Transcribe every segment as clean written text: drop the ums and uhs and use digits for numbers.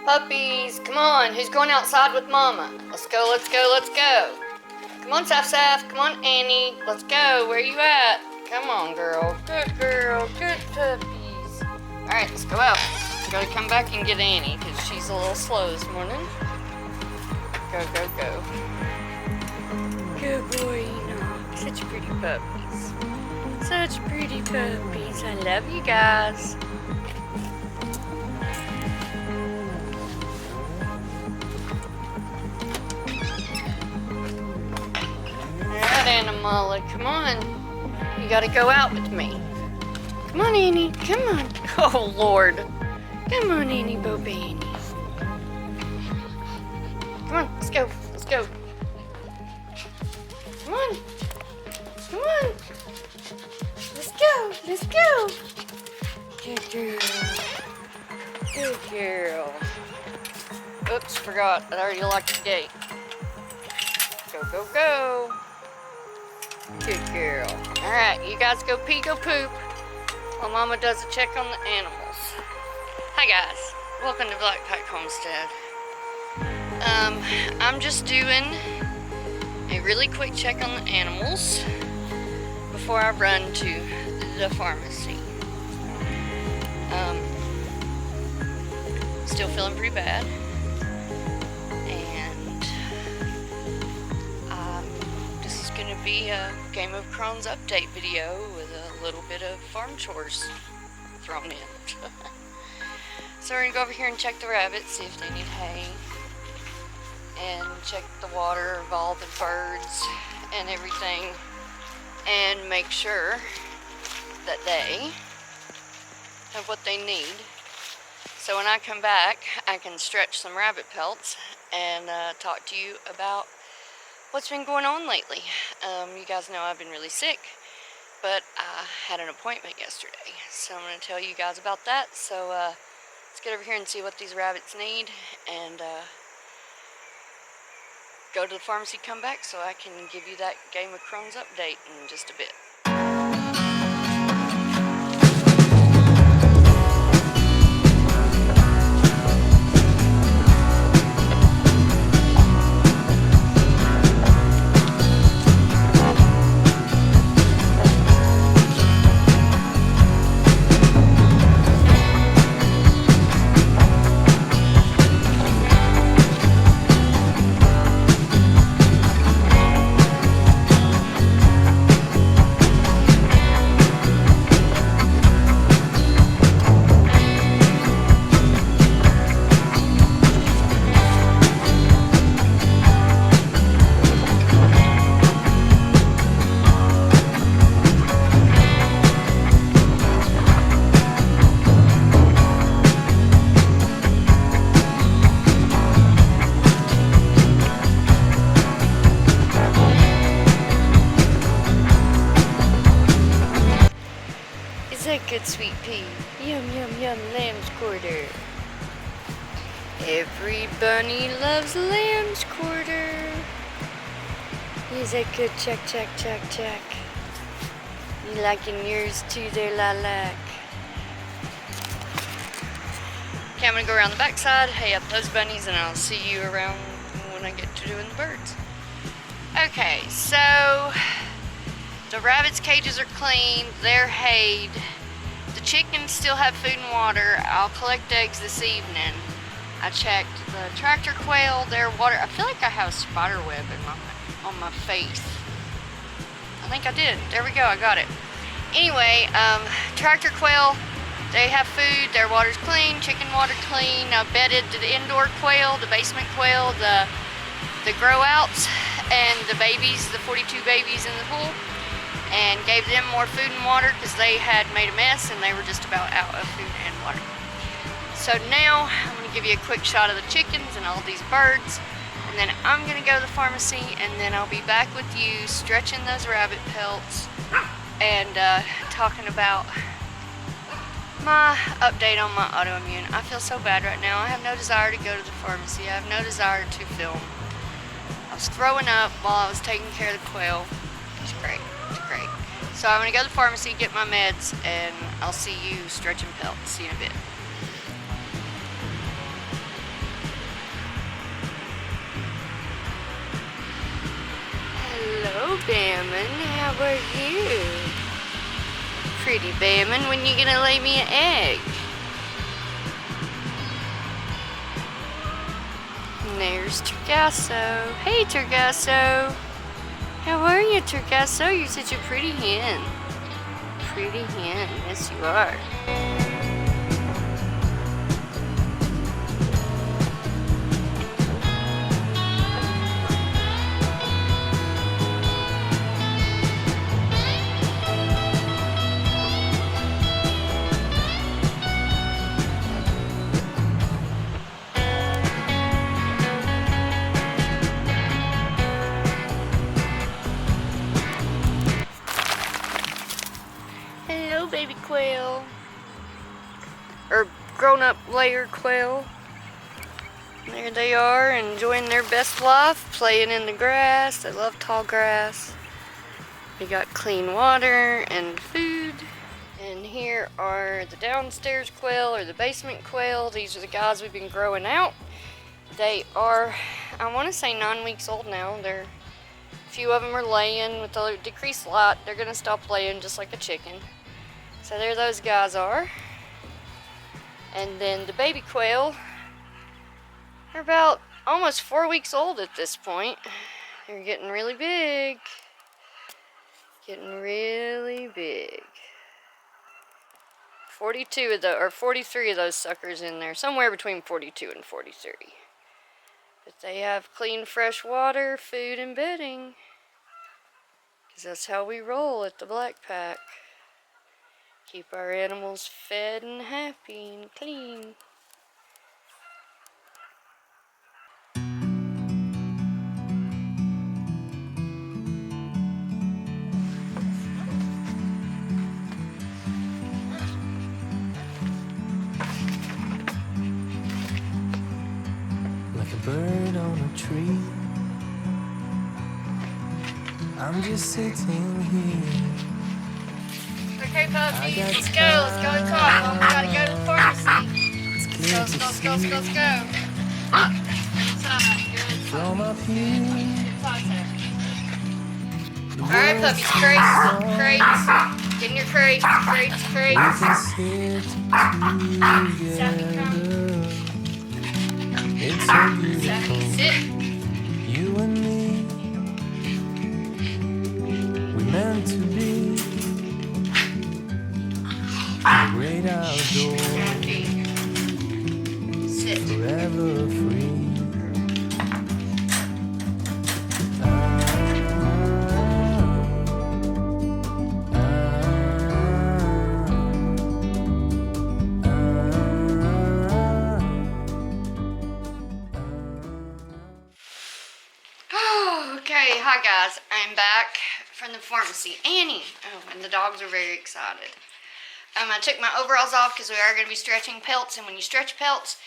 Puppies, come on. Who's going outside with Mama? Let's go, let's go, let's go. Come on, Saf Saf. Come on, Annie. Let's go. Where you at? Come on, girl. Good girl. Good puppies. All right, let's go out. Gotta come back and get Annie because she's a little slow this morning. Go, go, go. Good boy, Such pretty puppies. Such pretty puppies. I love you guys. Alright, Animala, come on. You gotta go out with me. Come on, Annie. Come on. Oh, Lord. Come on, Annie Bobani. Come on, let's go. Let's go. Come on. Come on. Let's go. Let's go. Good girl. Good girl. Oops, forgot. I already locked the gate. Go, go, go. Good girl. Alright, you guys go pee, go poop, while Mama does a check on the animals. Hi guys. Welcome to Blackpack Homestead. I'm just doing a really quick check on the animals before I run to the pharmacy. Still feeling pretty bad, and this is going to be a Game of Crohns update video with a little bit of farm chores thrown in. So we're going to go over here and check the rabbits, see if they need hay, and check the water of all the birds and everything, and make sure that they have what they need. So when I come back, I can stretch some rabbit pelts and talk to you about what's been going on lately. You guys know I've been really sick, but I had an appointment yesterday, so I'm going to tell you guys about that. So let's get over here and see what these rabbits need, and go to the pharmacy, come back, so I can give you that Game of Crohns update in just a bit. Good sweet pea. Yum, yum, yum, lamb's quarter. Every bunny loves lamb's quarter. Is that good? Check, check, check, check. You liking yours too there, Lilac? Okay, I'm gonna go around the backside, hay up those bunnies, and I'll see you around when I get to doing the birds. Okay, so the rabbits' cages are clean, they're hayed. The chickens still have food and water. I'll collect eggs this evening. I checked the tractor quail, their water. I feel like I have a spider web on my face. I think I did. There we go, I got it. Anyway, tractor quail, they have food, their water's clean, chicken water clean. I bedded the indoor quail, the basement quail, the grow outs, and the babies, the 42 babies in the pool, and gave them more food and water because they had made a mess and they were just about out of food and water. So now I'm going to give you a quick shot of the chickens and all these birds, and then I'm going to go to the pharmacy, and then I'll be back with you stretching those rabbit pelts and talking about my update on my autoimmune. I feel so bad right now. I have no desire to go to the pharmacy. I have no desire to film. I was throwing up while I was taking care of the quail. It's great. Great. So I'm going to go to the pharmacy, get my meds, and I'll see you stretching pelts. See you in a bit. Bamman, how are you? Pretty Bamman, when you gonna lay me an egg? And there's Turgasso. Hey Turgasso! How are you, Turgasso? You're such a pretty hen. Pretty hen, yes you are. Hello, baby quail. Or grown-up layer quail. There they are, enjoying their best life, playing in the grass. They love tall grass. They got clean water and food. And here are the downstairs quail, or the basement quail. These are the guys we've been growing out. They are, I want to say 9 weeks old now. A few of them are laying with the decreased light. They're going to stop laying just like a chicken. So there those guys are. And then the baby quail are about almost 4 weeks old at this point. They're getting really big. Getting really big. 42 of or 43 of those suckers in there. Somewhere between 42 and 43. But they have clean, fresh water, food, and bedding. Because that's how we roll at the Black Pack. Keep our animals fed and happy and clean. Like a bird on a tree, I'm just sitting here. Okay, puppies, let's go to the car. We gotta go to the pharmacy. Let's go. Inside, good. From up here, Alright, puppies, crates. Get in your crates. we can sit together. It's so beautiful, Sit. you and me. We meant to be the great outdoors, Sit. forever free. Okay, hi guys. I'm back from the pharmacy. Annie. Oh, and the dogs are very excited. I took my overalls off because we are going to be stretching pelts, and when you stretch pelts,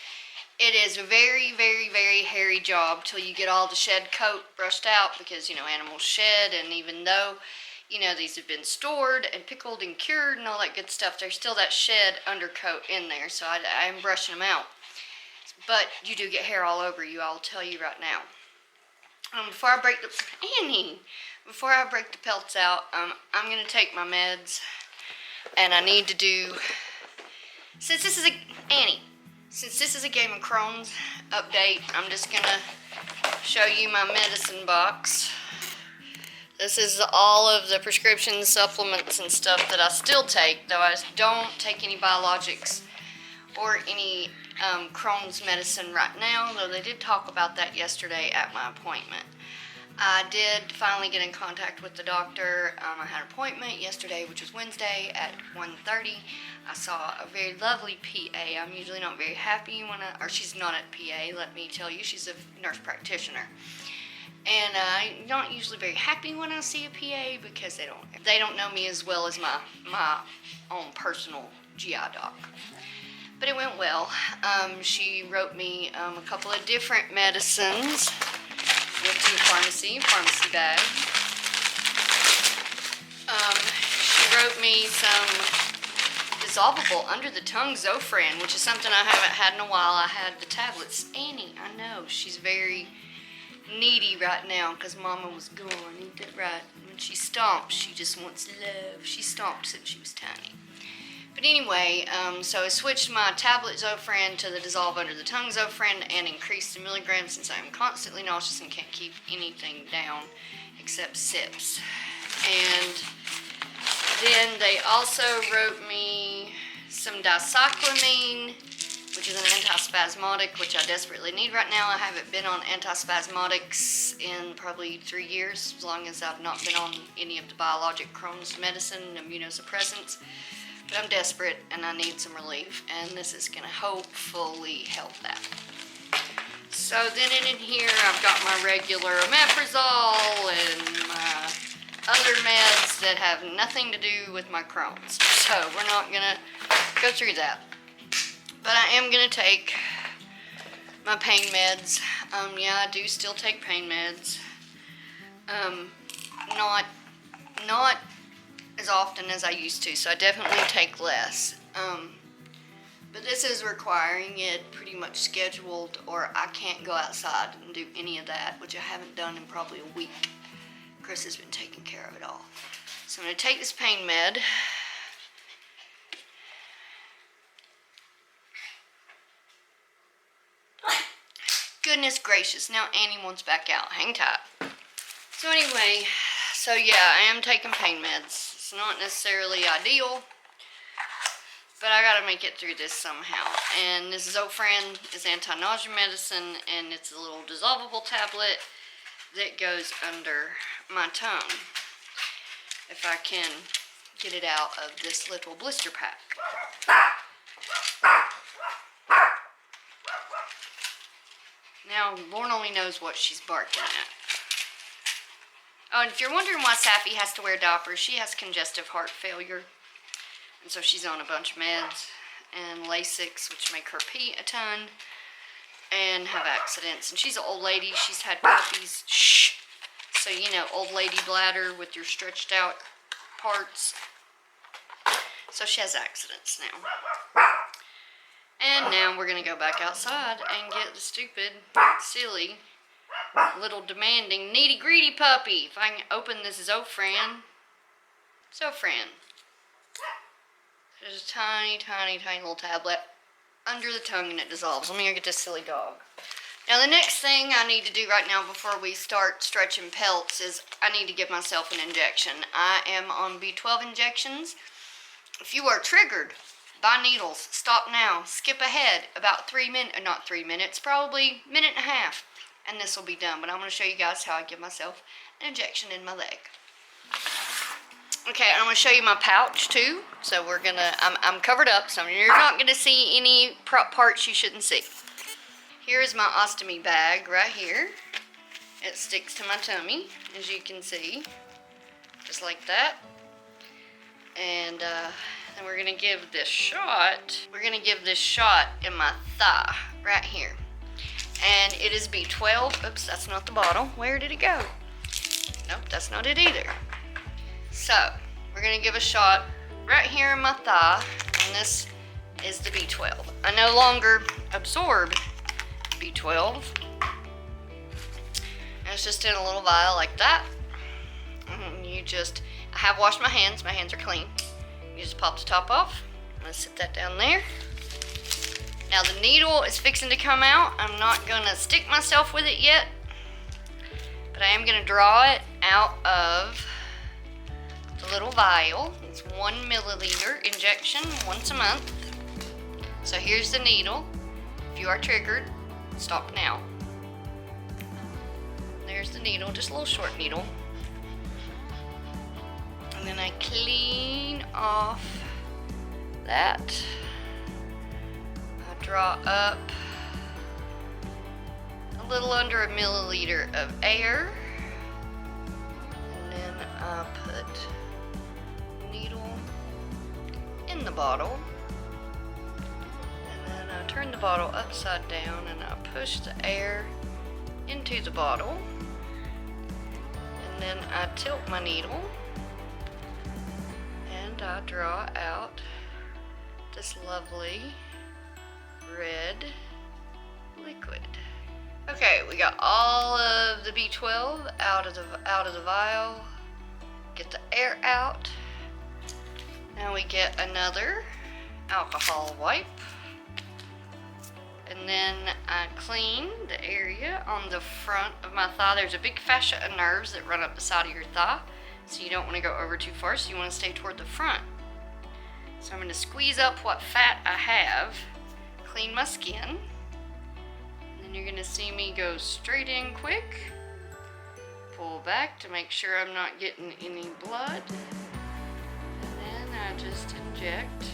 it is a very, very, very hairy job till you get all the shed coat brushed out, because, you know, animals shed, and even though, you know, these have been stored and pickled and cured and all that good stuff, there's still that shed undercoat in there, so I'm brushing them out. But you do get hair all over you, I'll tell you right now. Before I break the pelts out, I'm going to take my meds. And I need to do, since this is a Game of Crohns update, I'm just going to show you my medicine box. This is all of the prescription supplements and stuff that I still take, though I don't take any biologics or any Crohn's medicine right now, though they did talk about that yesterday at my appointment. I did finally get in contact with the doctor. I had an appointment yesterday, which was Wednesday at 1:30. I saw a very lovely PA. I'm usually not very happy or she's not at PA, let me tell you. She's a nurse practitioner. And I'm not usually very happy when I see a PA because they don't know me as well as my own personal GI doc. But it went well. She wrote me a couple of different medicines. Went to the pharmacy bag. She wrote me some dissolvable under-the-tongue Zofran, which is something I haven't had in a while. I had the tablets. Annie, I know, she's very needy right now because Mama was gone. Ain't that right? When she stomps, she just wants love. She stomped since she was tiny. But anyway, so I switched my tablet Zofran to the dissolve under the tongue Zofran and increased the milligrams since I'm constantly nauseous and can't keep anything down except sips. And then they also wrote me some dicyclomine, which is an antispasmodic, which I desperately need right now. I haven't been on antispasmodics in probably 3 years, as long as I've not been on any of the biologic Crohn's medicine, immunosuppressants. But I'm desperate and I need some relief, and this is going to hopefully help that. So then in here I've got my regular omeprazole and my other meds that have nothing to do with my Crohn's. So we're not going to go through that. But I am going to take my pain meds. Yeah, I do still take pain meds. Not as often as I used to, so I definitely take less. But this is requiring it pretty much scheduled, or I can't go outside and do any of that, which I haven't done in probably a week. Chris has been taking care of it all. So I'm going to take this pain med. Goodness gracious, now Annie wants back out. Hang tight. So anyway, so yeah, I am taking pain meds. It's not necessarily ideal, but I gotta make it through this somehow. And this Zofran is anti-nausea medicine, and it's a little dissolvable tablet that goes under my tongue. If I can get it out of this little blister pack. Now, Lord only knows what she's barking at. Oh, and if you're wondering why Sappy has to wear diapers, she has congestive heart failure. And so she's on a bunch of meds and Lasix, which make her pee a ton and have accidents. And she's an old lady. She's had puppies. Shh. So, you know, old lady bladder with your stretched out parts. So she has accidents now. And now we're going to go back outside and get the stupid, silly, little demanding, needy, greedy puppy. If I can open this Zofran. There's a tiny, tiny, tiny little tablet under the tongue and it dissolves. Let me go get this silly dog. Now the next thing I need to do right now before we start stretching Pelts is I need to give myself an injection. I am on B12 injections. If you are triggered by needles, stop now. Skip ahead about 3 minutes, not 3 minutes, probably a minute and a half. And this will be done. But I'm going to show you guys how I give myself an injection in my leg. Okay, I'm going to show you my pouch too. So we're going to, I'm covered up, so you're not going to see any parts you shouldn't see. Here's my ostomy bag right here. It sticks to my tummy, as you can see. Just like that. And then we're going to give this shot. We're going to give this shot in my thigh right here. And it is B12. Oops, that's not the bottle. Where did it go? Nope, that's not it either. So, we're going to give a shot right here in my thigh. And this is the B12. I no longer absorb B12. And it's just in a little vial like that. And you just, I have washed my hands. My hands are clean. You just pop the top off. I'm going to sit that down there. Now the needle is fixing to come out. I'm not going to stick myself with it yet. But I am going to draw it out of the little vial. It's 1 milliliter injection once a month. So here's the needle. If you are triggered, stop now. There's the needle, just a little short needle. And then I clean off that. I draw up a little under 1 milliliter of air. And then I put the needle in the bottle. And then I turn the bottle upside down and I push the air into the bottle. And then I tilt my needle. And I draw out this lovely red liquid. Okay, Okay, we got all of the B12 out of the vial. Get the air out. Now we get another alcohol wipe. And then I clean the area on the front of my thigh. There's a big fascia of nerves that run up the side of your thigh. So you don't want to go over too far, so you want to stay toward the front. So I'm going to squeeze up what fat I have, clean my skin, and then you're going to see me go straight in quick, pull back to make sure I'm not getting any blood, and then I just inject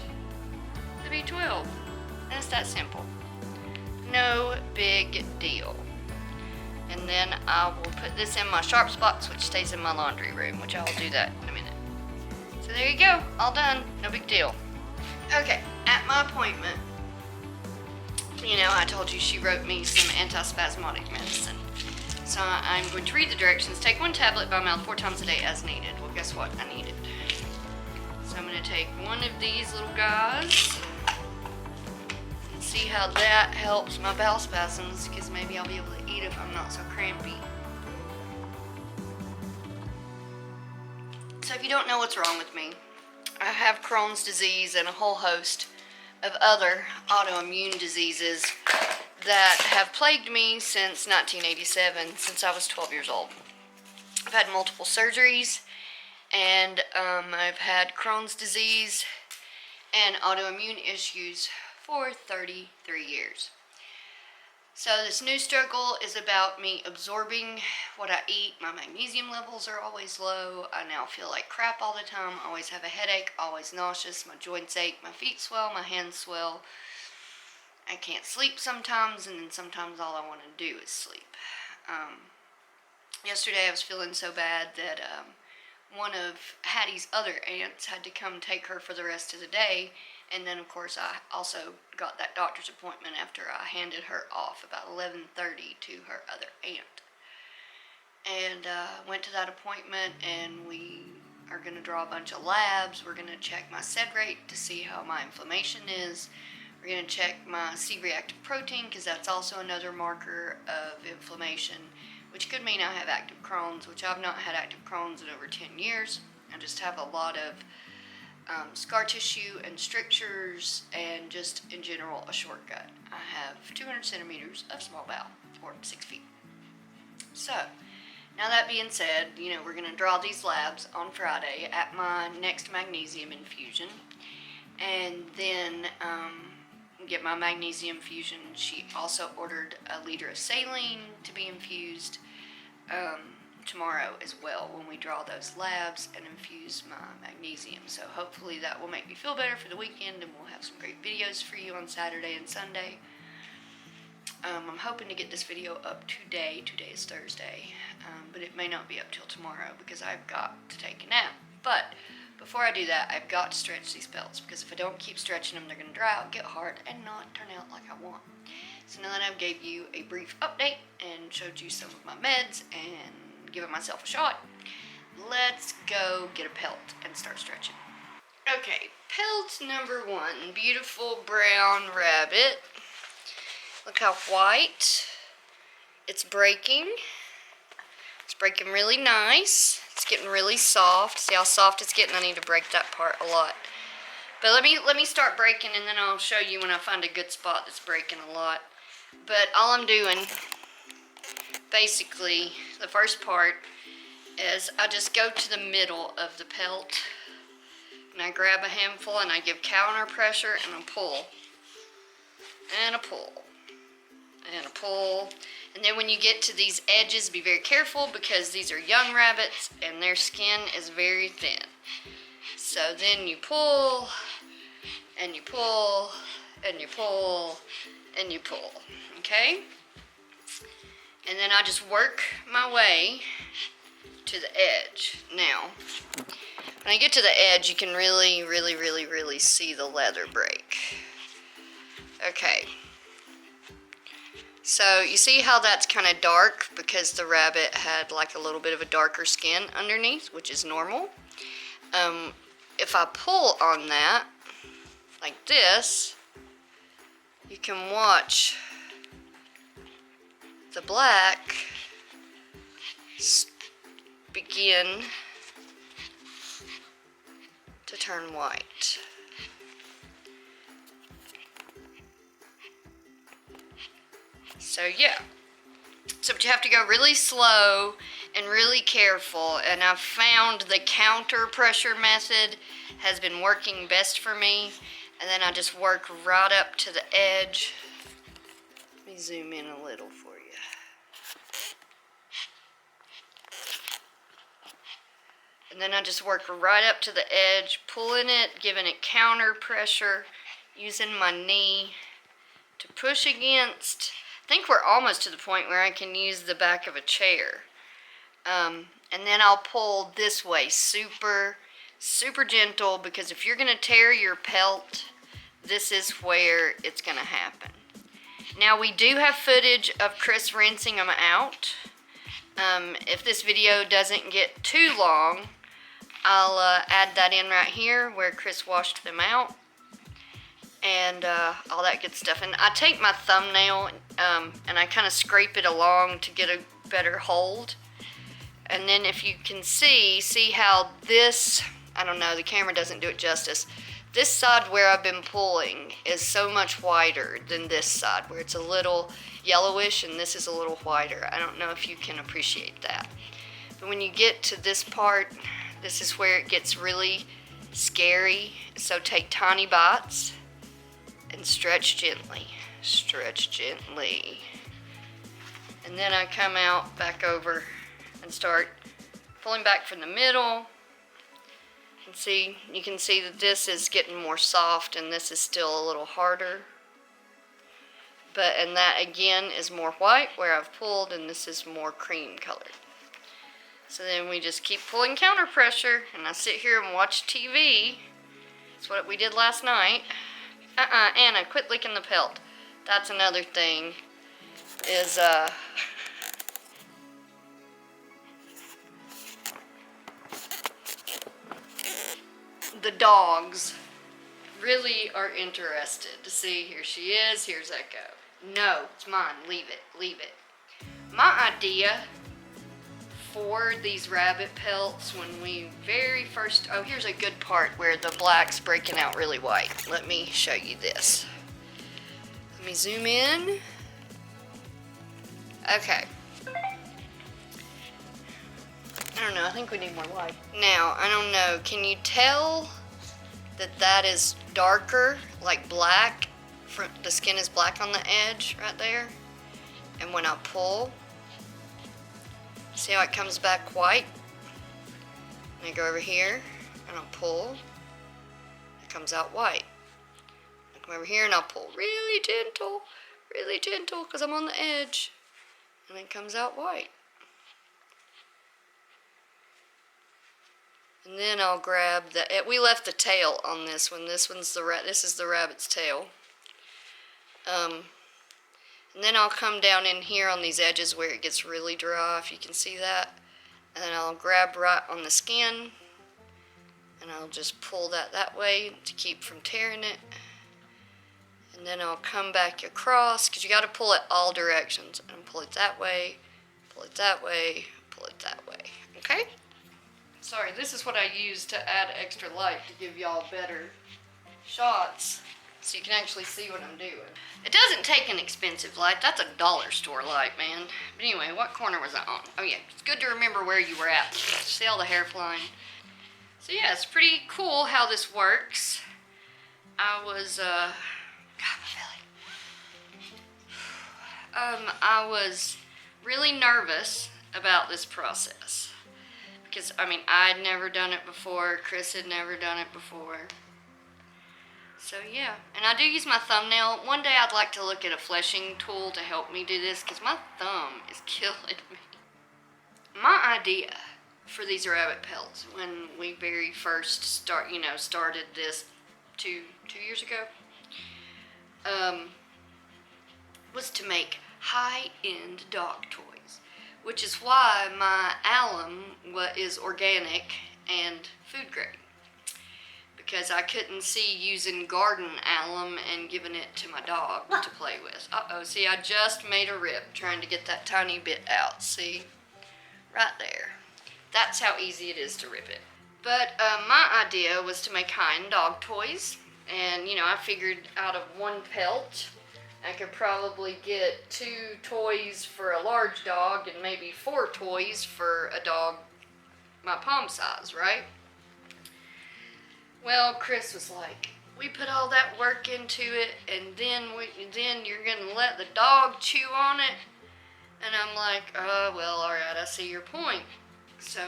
the B12. And it's that simple. No big deal. And then I will put this in my sharps box, which stays in my laundry room, which I'll do that in a minute. So there you go, all done, no big deal. Okay, at my appointment, you know, I told you she wrote me some antispasmodic medicine. So I'm going to read the directions. Take 1 tablet by mouth 4 times a day as needed. Well, guess what? I need it. So I'm going to take one of these little guys and see how that helps my bowel spasms, because maybe I'll be able to eat if I'm not so crampy. So if you don't know what's wrong with me, I have Crohn's disease and a whole host of other autoimmune diseases that have plagued me since 1987, since I was 12 years old. I've had multiple surgeries, and I've had Crohn's disease and autoimmune issues for 33 years. So this new struggle is about me absorbing what I eat. My magnesium levels are always low. I now feel like crap all the time. I always have a headache, always nauseous. My joints ache, my feet swell, my hands swell. I can't sleep sometimes, and then sometimes all I want to do is sleep. Yesterday I was feeling so bad that one of Hattie's other aunts had to come take her for the rest of the day. And then, of course, I also got that doctor's appointment after I handed her off about 11:30 to her other aunt. And went to that appointment, and we are going to draw a bunch of labs. We're going to check my SED rate to see how my inflammation is. We're going to check my C-reactive protein, because that's also another marker of inflammation, which could mean I have active Crohn's, which I've not had active Crohn's in over 10 years. I just have a lot of scar tissue and strictures, and just in general a short gut. I have 200 centimeters of small bowel, or 6 feet. So, now that being said, you know, we're going to draw these labs on Friday at my next magnesium infusion, and then get my magnesium infusion. She also ordered a liter of saline to be infused tomorrow as well, when we draw those labs and infuse my magnesium. So hopefully that will make me feel better for the weekend, and we'll have some great videos for you on Saturday and Sunday. I'm hoping to get this video up today. Today is Thursday, but it may not be up till tomorrow because I've got to take a nap. But before I do that, I've got to stretch these pelts, because if I don't keep stretching them, they're going to dry out, get hard, and not turn out like I want. So now that I've gave you a brief update and showed you some of my meds and giving myself a shot, let's go get a pelt and start stretching. Okay, pelt number 1, beautiful brown rabbit. Look how white. It's breaking. It's breaking really nice. It's getting really soft. See how soft it's getting? I need to break that part a lot. But let me start breaking, and then I'll show you when I find a good spot that's breaking a lot. But all I'm doing, basically, the first part is I just go to the middle of the pelt, and I grab a handful, and I give counter pressure, and I pull, and a pull, and a pull. And then when you get to these edges, be very careful, because these are young rabbits and their skin is very thin. So then you pull, and you pull, and you pull, and you pull, okay? And then I just work my way to the edge. Now, when I get to the edge, you can really see the leather break. Okay. So you see how that's kind of dark, because the rabbit had like a little bit of a darker skin underneath, which is normal. If I pull on that, like this, you can watch the black begin to turn white. So yeah, so but you have to go really slow and really careful, and I've found the counter pressure method has been working best for me. And then I just work right up to the edge. Let me zoom in a little for you. And then I just work right up to the edge, pulling it, giving it counter pressure, using my knee to push against. I think we're almost to the point where I can use the back of a chair. And then I'll pull this way, super gentle, because if you're going to tear your pelt, this is where it's going to happen. Now we do have footage of Chris rinsing them out. If this video doesn't get too long, I'll add that in right here where Chris washed them out. And all that good stuff. And I take my thumbnail and I kind of scrape it along to get a better hold. And then if you can see how this, I don't know, the camera doesn't do it justice. This side where I've been pulling is so much whiter than this side where it's a little yellowish and this is a little whiter. I don't know if you can appreciate that. But when you get to this part, this is where it gets really scary. So take tiny bites and stretch gently. Stretch gently. And then I come out back over and start pulling back from the middle. And see, you can see that this is getting more soft and this is still a little harder. And that again is more white where I've pulled, and this is more cream colored. So then we just keep pulling counter pressure, and I sit here and watch TV. That's what we did last night. Anna, quit licking the pelt. That's another thing, is the dogs really are interested to see, here she is, here's Echo. No, it's mine, leave it, leave it. My idea for these rabbit pelts when we very first, oh, here's a good part where the black's breaking out really white. Let me show you this. Let me zoom in. Okay. I don't know, I think we need more light. Now, I don't know, can you tell that that is darker, like black? The skin is black on the edge right there. And when I pull, see how it comes back white? And I go over here and I'll pull, it comes out white. I come over here and I'll pull really gentle, because I'm on the edge. And it comes out white. And then I'll grab the, we left the tail on this one. This is the rabbit's tail. And then I'll come down in here on these edges where it gets really dry, if you can see that. And then I'll grab right on the skin, and I'll just pull that way to keep from tearing it. And then I'll come back across, because you got to pull it all directions. And pull it that way, pull it that way, pull it that way. Okay? Sorry, this is what I use to add extra light to give y'all better shots so you can actually see what I'm doing. It doesn't take an expensive light. That's a dollar store light, man. But anyway, what corner was I on? Oh yeah, it's good to remember where you were at. See all the hair flying? So yeah, it's pretty cool how this works. I was, God, I was really nervous about this process. Because, I mean, I'd never done it before. Chris had never done it before. So, yeah. And I do use my thumbnail. One day I'd like to look at a fleshing tool to help me do this, because my thumb is killing me. My idea for these rabbit pelts, when we very first started this two years ago, was to make high-end dog toys. Which is why my alum is organic and food grade. because I couldn't see using garden alum and giving it to my dog to play with. Uh-oh, see, I just made a rip trying to get that tiny bit out. See? Right there. That's how easy it is to rip it. But my idea was to make high-end dog toys. And, you know, I figured out of one pelt, I could probably get 2 toys for a large dog and maybe 4 toys for a dog my palm size, right? Well, Chris was like, we put all that work into it, and then you're gonna let the dog chew on it? And I'm like, well, alright, I see your point. So,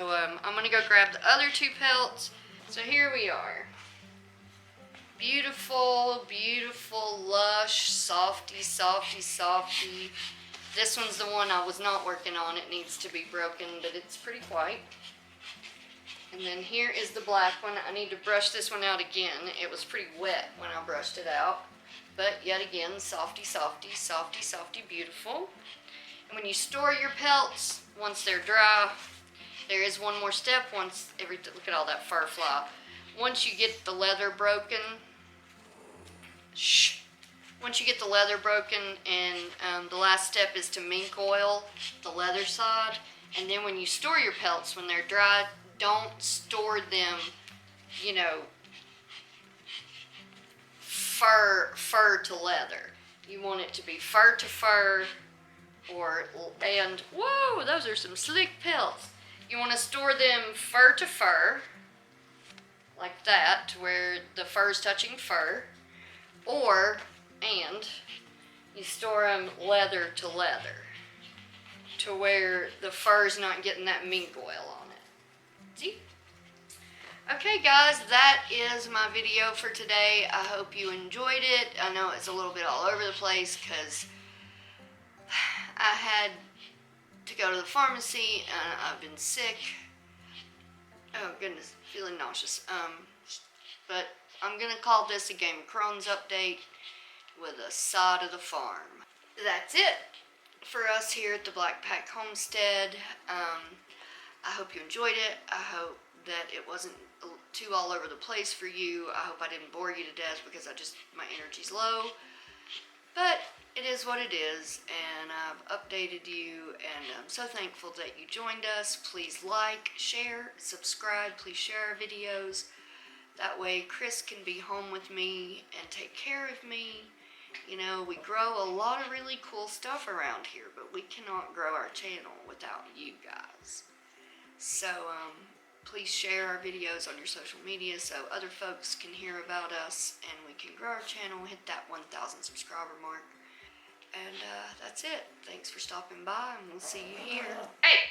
I'm gonna go grab the other 2 pelts. So here we are. Beautiful, beautiful, lush, softy, softy, softy. This one's the one I was not working on. It needs to be broken, but it's pretty white. And then here is the black one. I need to brush this one out again. It was pretty wet when I brushed it out. But yet again, softy, softy, softy, softy, beautiful. And when you store your pelts, once they're dry, there is one more step. Look at all that fur fly. Once you get the leather broken, once you get the leather broken, and the last step is to mink oil the leather side. And then when you store your pelts, when they're dry, don't store them, you know, fur to leather. You want it to be fur to fur, and whoa, those are some slick pelts. You want to store them fur to fur, like that, to where the fur's touching fur, and you store them leather to leather, to where the fur's not getting that mink oil on it. See? Okay guys, that is my video for today. I hope you enjoyed it. I know it's a little bit all over the place because I had to go to the pharmacy and I've been sick. Oh goodness, feeling nauseous. But I'm gonna call this a Game of Crohns update with a side of the farm. That's it for us here at the Blackpack Homestead. I hope you enjoyed it. I hope that it wasn't too all over the place for you. I hope I didn't bore you to death because my energy's low. But it is what it is, and I've updated you, and I'm so thankful that you joined us. Please like, share, subscribe. Please share our videos. That way Chris can be home with me and take care of me. You know, we grow a lot of really cool stuff around here, but we cannot grow our channel without you guys. So, please share our videos on your social media so other folks can hear about us and we can grow our channel, hit that 1,000 subscriber mark. And that's it. Thanks for stopping by, and we'll see you here. Hey!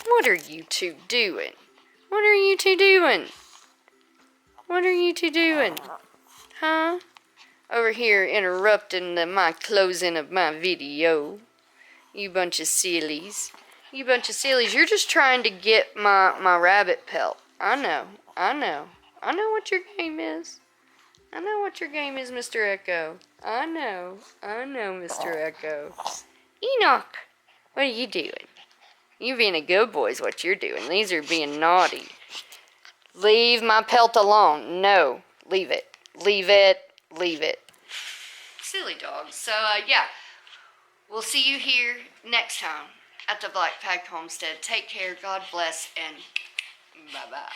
What are you two doing? What are you two doing? What are you two doing? Huh? Over here interrupting my closing of my video. You bunch of sillies. You bunch of sillies. You're just trying to get my rabbit pelt. I know. I know. I know what your game is. I know what your game is, Mr. Echo. I know. I know, Mr. Echo. Enoch, what are you doing? You being a good boy is what you're doing. These are being naughty. Leave my pelt alone. No. Leave it. Leave it. Leave it. Silly dogs. So, yeah. We'll see you here next time at the Blackpack Homestead. Take care. God bless. And bye-bye.